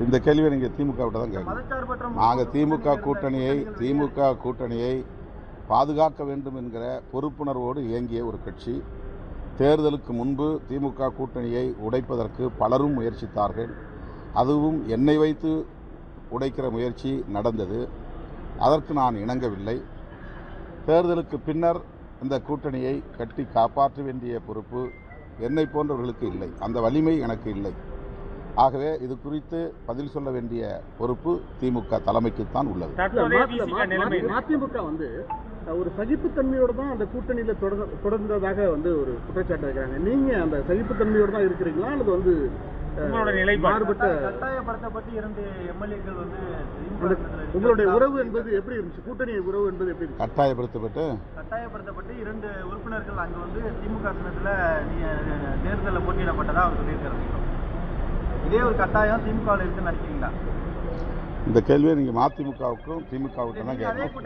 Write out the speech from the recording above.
இந்த கேள்வியை நீங்கள் திமுகவிட்ட தான் கேட்கணும். நாங்கள் திமுக கூட்டணியை பாதுகாக்க வேண்டும் என்கிற பொறுப்புணர்வோடு இயங்கிய ஒரு கட்சி. தேர்தலுக்கு முன்பு திமுக கூட்டணியை உடைப்பதற்கு பலரும் முயற்சித்தார்கள். அதுவும் என்னை வைத்து உடைக்கிற முயற்சி நடந்தது. அதற்கு நான் இணங்கவில்லை. தேர்தலுக்கு பின்னர் இந்த கூட்டணியை கட்டி காப்பாற்ற வேண்டிய பொறுப்பு என்னை போன்றவர்களுக்கு இல்லை. அந்த வலிமை எனக்கு இல்லை. ஆகவே இது குறித்து பதில் சொல்ல வேண்டிய பொறுப்பு திமுக தலைமைக்குத்தான் உள்ளது. மதிமுக ஒரு சகிப்புத்தன்மையோடு தான் அந்த கூட்டணியில தொடர்ந்ததாக ஒரு குற்றச்சாட்டு வைக்கிறாங்க. நீங்க அந்த சகிப்புத்தன்மையோடு தான் இருக்கிறீங்களா அல்லது கட்டாயப்படுத்தப்பட்டு 2 எம்எல்ஏக்கள் உங்களுடைய உறவு என்பது எப்படி இருந்துச்சு? கூட்டணி உறவு என்பது எப்படி இருந்துச்சு? கட்டாயப்படுத்தப்பட்டு 2 உறுப்பினர்கள் அங்க திமுக சின்னத்துல தேர்தலில் போட்டியிடப்பட்டதா அவர் சொல்லியிருக்காரு. இதே ஒரு கட்டாயம் திமுகவில் இருந்து நினைக்கிறீங்களா? இந்த கேள்வியை நீங்க மதிமுகவுக்கும் திமுகவுக்கும் தான் கேட்கணும்.